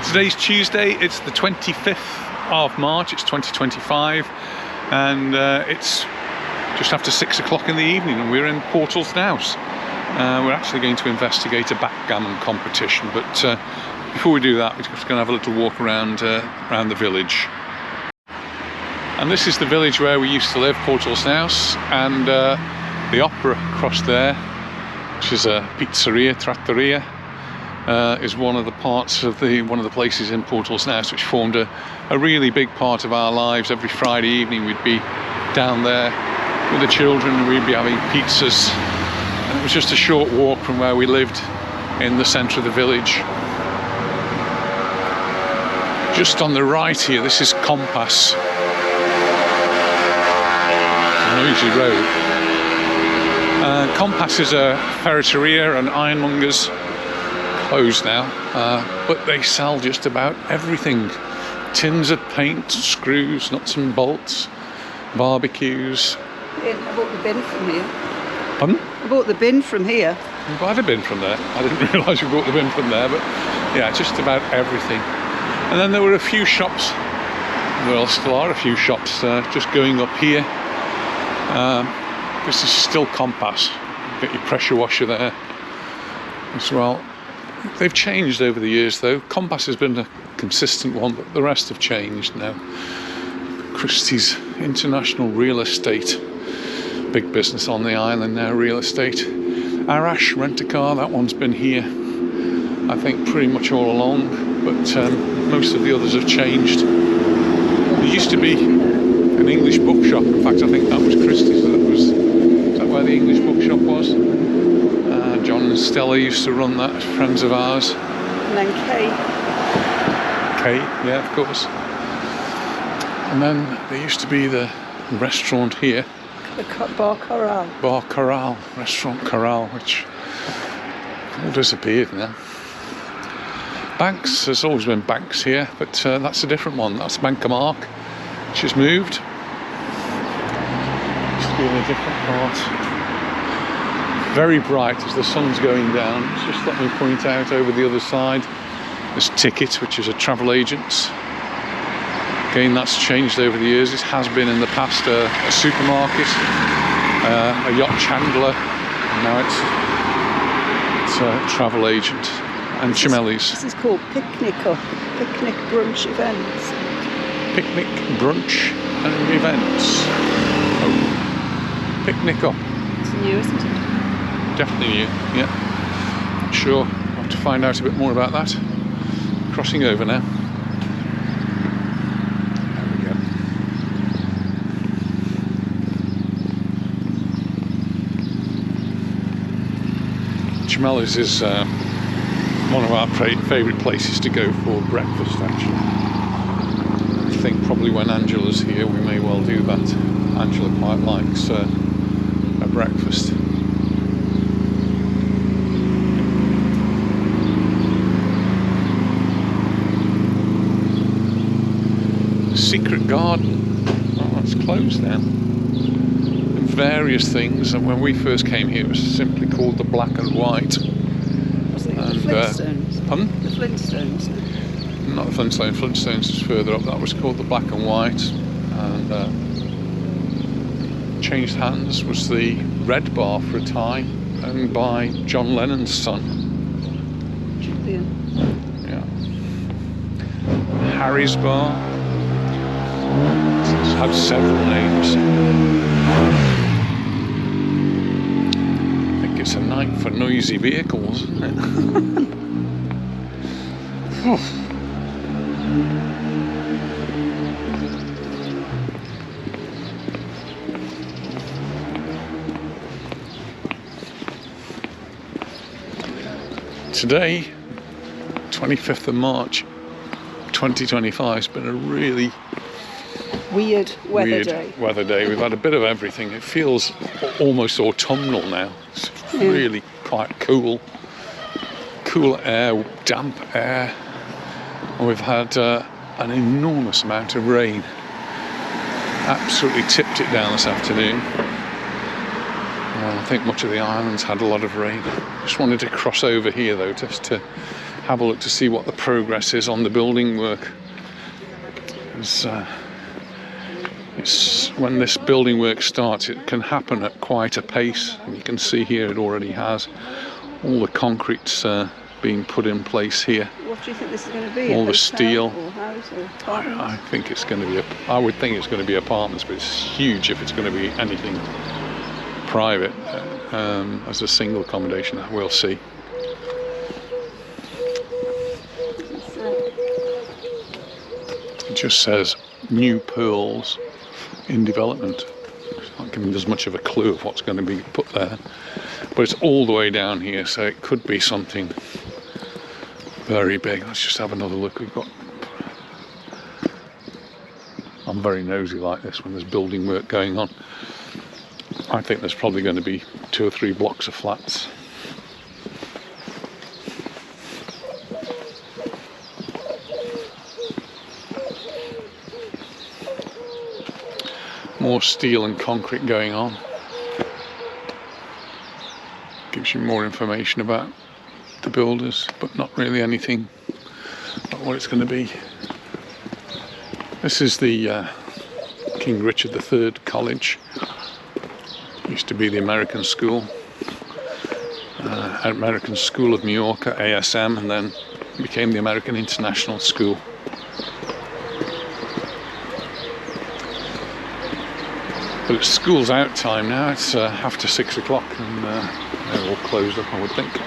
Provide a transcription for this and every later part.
Today's Tuesday, it's the 25th of March, it's 2025, and it's just after 6 o'clock in the evening, and we're in Nous. We're actually going to investigate a backgammon competition, but before we do that, we're just going to have a little walk around the village. And this is the village where we used to live, Nous, and the opera across there, which is a pizzeria, trattoria, is one of the parts of one of the places in Nous which formed a really big part of our lives. Every Friday evening we'd be down there with the children and we'd be having pizzas, and it was just a short walk from where we lived in the centre of the village. Just on the right here, this is Compass, a noisy road. Compass is a ferreteria and ironmongers, closed now, but they sell just about everything. Tins of paint, screws, nuts and bolts, barbecues. I bought the bin from here. Pardon? I bought the bin from here. You bought a bin from there? I didn't realise you bought the bin from there, but yeah, just about everything. And then there were a few shops, well, still are a few shops just going up here. This is still Compass. Get your pressure washer there as well. They've changed over the years though. Compass has been a consistent one, but the rest have changed now. Christie's International Real Estate, big business on the island now, real estate. Arash Rent-A-Car, that one's been here I think pretty much all along, but most of the others have changed. There used to be an English bookshop. In fact, I think that was Christie's. Is that where the English bookshop was? John and Stella used to run that, friends of ours. And then Kay, yeah, of course. And then there used to be the restaurant here. The Bar Corral. Bar Corral, Restaurant Corral, which all disappeared now. Banks, there's always been banks here, but that's a different one. That's Bank of Mark, which has moved. Used to be in a different part. Very bright as the sun's going down. Just let me point out over the other side, there's Ticket, which is a travel agent. Again, that's changed over the years. It has been in the past a supermarket, a yacht chandler, and now it's a travel agent. And Chimelli's. This is called Picnic Brunch Events. Picnic Brunch and Events. Oh. Picnic Up. It's new, isn't it? Definitely new, yeah. Sure, I'll have to find out a bit more about that. Crossing over now. There we go. Chimelli's is one of our favourite places to go for breakfast, actually. I think probably when Angela's here we may well do that. Angela quite likes a breakfast. Secret Garden, oh, it's closed now. And various things, and when we first came here it was simply called the Black and White. Was it the Flintstones? Pardon? The Flintstones. Not the Flintstones. Flintstones is further up. That was called the Black and White, and changed hands was the Red Bar for a time, owned by John Lennon's son. Julian. Yeah. Harry's Bar. It's had several names. I think it's a night for noisy vehicles, isn't it? Today, 25th of March 2025, has been a really weird weather day. We've had a bit of everything. It feels almost autumnal now. It's really quite cool air, damp air, and we've had an enormous amount of rain. Absolutely tipped it down this afternoon. I think much of the islands had a lot of rain. Just wanted to cross over here though, just to have a look to see what the progress is on the building work. It's when this building work starts, it can happen at quite a pace, and you can see here it already has. All the concrete's being put in place here. What do you think this is going to be? All the steel. Or house or apartments? I think it's going to be I would think it's going to be apartments, but it's huge if it's going to be anything private as a single accommodation. We'll see. It just says new pearls in development. It's not giving us much of a clue of what's going to be put there, but it's all the way down here, so it could be something very big. Let's just have another look. I'm very nosy like this when there's building work going on. I think there's probably going to be 2 or 3 blocks of flats. More steel and concrete going on. Gives you more information about the builders, but not really anything about what it's going to be. This is the King Richard III College. Used to be the American School. American School of Mallorca, ASM, and then became the American International School. But it's school's out time now. It's after 6 o'clock, and they're all closed up, I would think.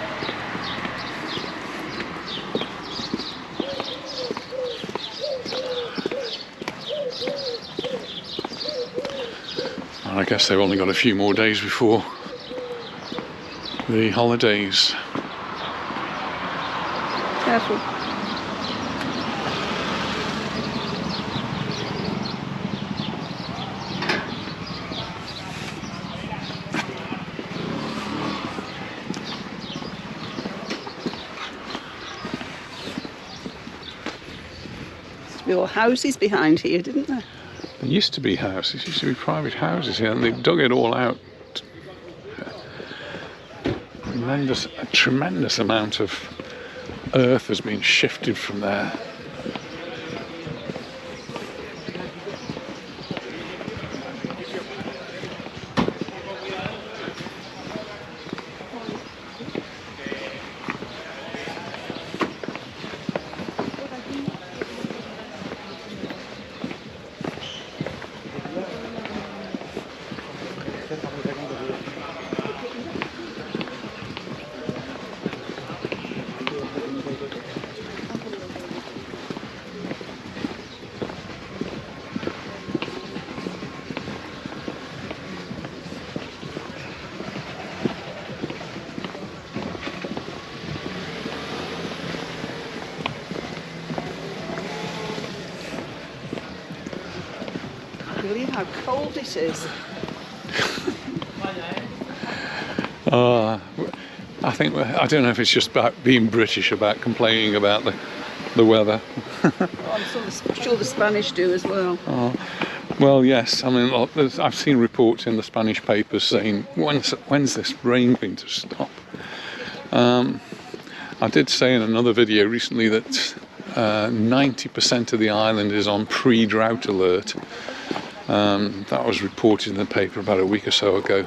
And I guess they've only got a few more days before the holidays. Careful. There were houses behind here, didn't there? There used to be houses, used to be private houses here, and they've dug it all out. A tremendous amount of earth has been shifted from there. Believe how cold it is. I don't know if it's just about being British, about complaining about the weather. I'm sure the Spanish do as well. Well, yes. I mean, I've seen reports in the Spanish papers saying, when's this rain going to stop? I did say in another video recently that 90% of the island is on pre-drought alert. That was reported in the paper about a week or so ago.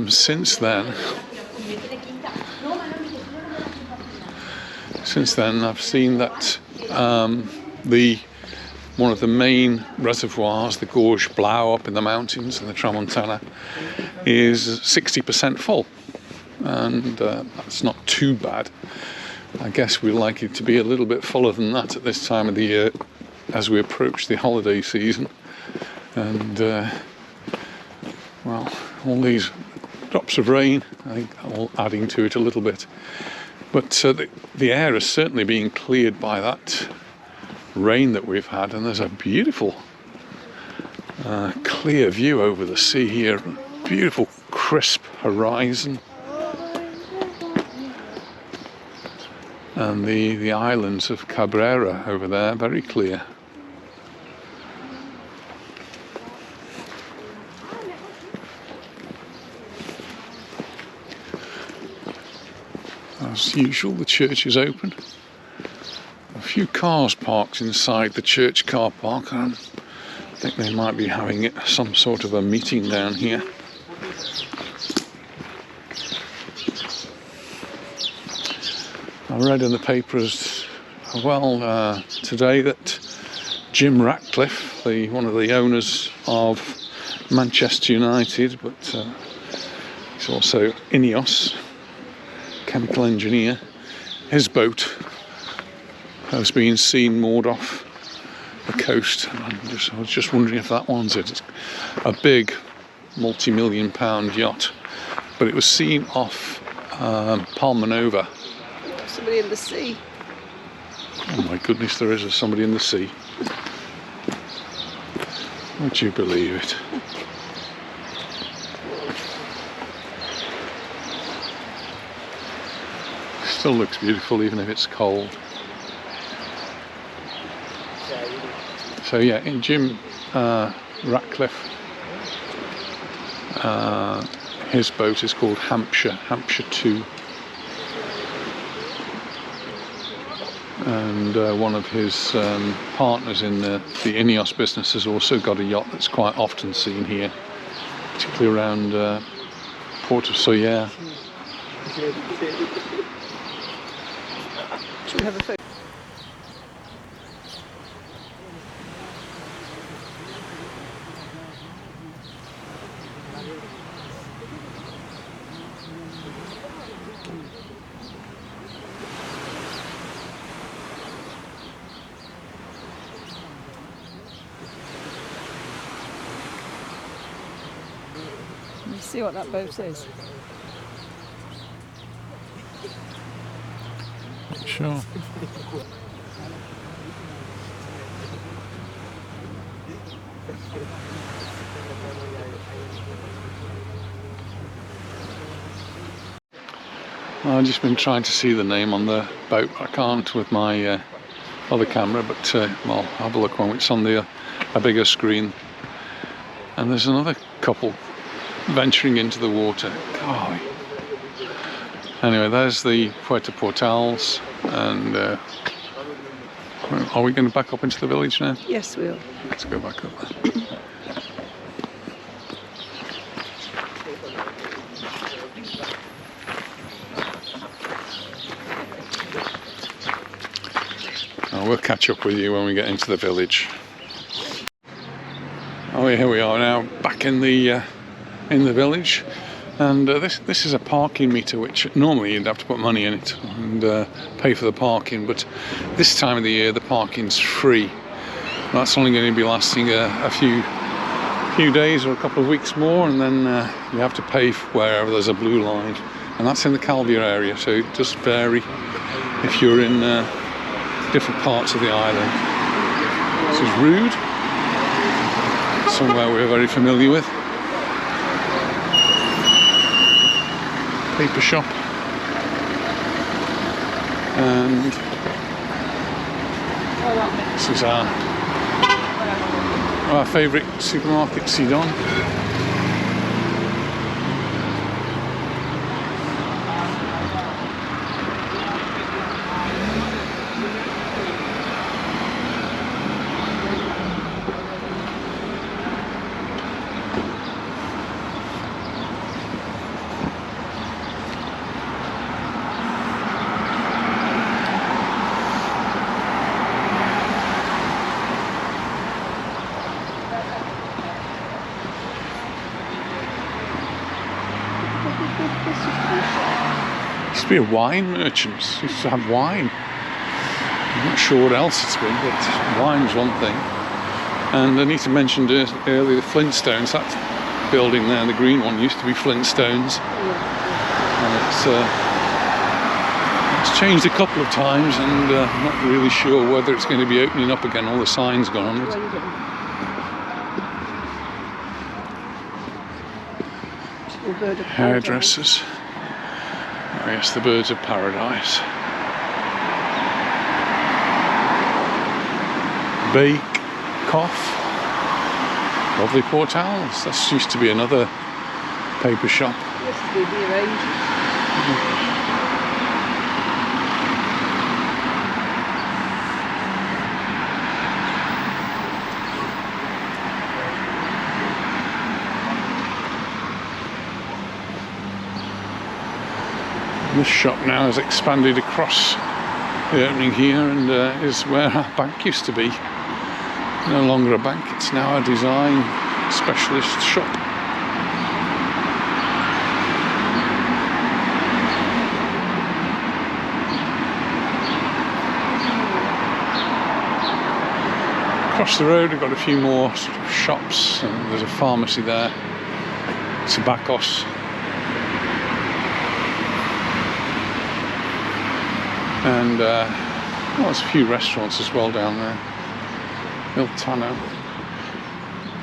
Since then, I've seen that one of the main reservoirs, the Gorge Blau up in the mountains in the Tramontana, is 60% full, and that's not too bad. I guess we're likely to be a little bit fuller than that at this time of the year as we approach the holiday season, and well, all these drops of rain, I think, all adding to it a little bit. But the air is certainly being cleared by that rain that we've had, and there's a beautiful clear view over the sea here. Beautiful crisp horizon, and the islands of Cabrera over there, very clear. As usual, the church is open. A few cars parked inside the church car park. I think they might be having some sort of a meeting down here. I read in the papers today that Jim Ratcliffe, one of the owners of Manchester United, but he's also Ineos, chemical engineer, his boat has been seen moored off the coast. And I was just wondering if that one's it. It's a big multi-million-pound yacht, but it was seen off Palmanova. Somebody in the sea. Oh my goodness, there is somebody in the sea. Would you believe it? Still looks beautiful even if it's cold. So yeah, in Jim Ratcliffe, his boat is called Hampshire 2. And one of his partners in the Ineos business has also got a yacht that's quite often seen here, particularly around Port of Soyer. Should we have a photo? Can you see what that boat is? Sure. I've just been trying to see the name on the boat. I can't with my other camera, but well, have a look when it's on a bigger screen. And there's another couple venturing into the water. Golly. Anyway, there's the Puerto Portals, and are we going to back up into the village now? Yes, we will. Let's go back up. We'll catch up with you when we get into the village. Oh, here we are now, back in the village. And this is a parking meter, which normally you'd have to put money in it and pay for the parking, but this time of the year the parking's free. That's only going to be lasting a few days or a couple of weeks more, and then you have to pay wherever there's a blue line, and that's in the Calvia area, so it does vary if you're in different parts of the island. This is Rude, somewhere we're very familiar with. Paper shop, and this is our favourite supermarket, Sidon. Used to be a wine merchant, used to have wine. I'm not sure what else it's been, but wine's one thing. And Anita mentioned earlier the Flintstones, that building there, the green one, used to be Flintstones. And it's changed a couple of times, and I'm not really sure whether it's going to be opening up again. All the signs gone on it. Hairdressers. Oh yes, the birds of paradise. Bake, Cough. Lovely Portals. That used to be another paper shop. Used to be rearranged. This shop now has expanded across the opening here and is where our bank used to be. No longer a bank, it's now a design specialist shop. Across the road we've got a few more sort of shops, and there's a pharmacy there, tobaccos. And well, there's a few restaurants as well down there. Miltano.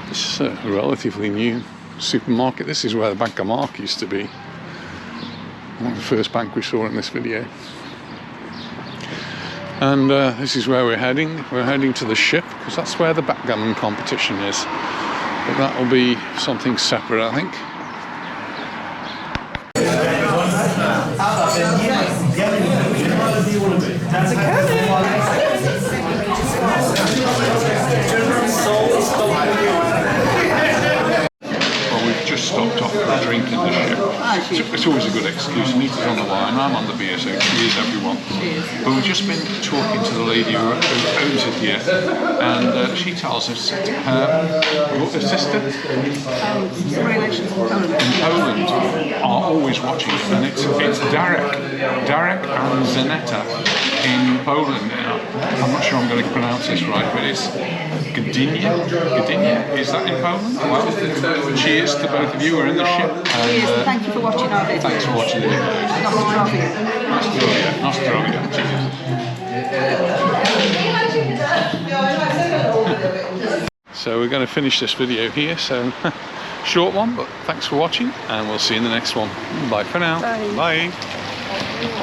This is a relatively new supermarket. This is where the Bank of Mark used to be. One of the first bank we saw in this video. And this is where we're heading. We're heading to the ship because that's where the backgammon competition is. But that will be something separate, I think. Well, we've just stopped off for a drink in the ship. It's always a good excuse. Anita's on the wine, I'm on the beer, so cheers everyone. Cheers. But we've just been talking to the lady who owns it here, and she tells us that her sister Some relations in Poland. in Poland are always watching it, and it's Darek and Zanetta in Poland. I'm not sure I'm going to pronounce this right, but it's Gdynia. Is that in Poland? Well, cheers to both of you. We're in the ship. And, Cheers. Thank you for watching our video. thanks for watching the video. Nostrovia. Cheers. So we're going to finish this video here. So short one, but thanks for watching, and we'll see you in the next one. Bye for now. Bye. Bye.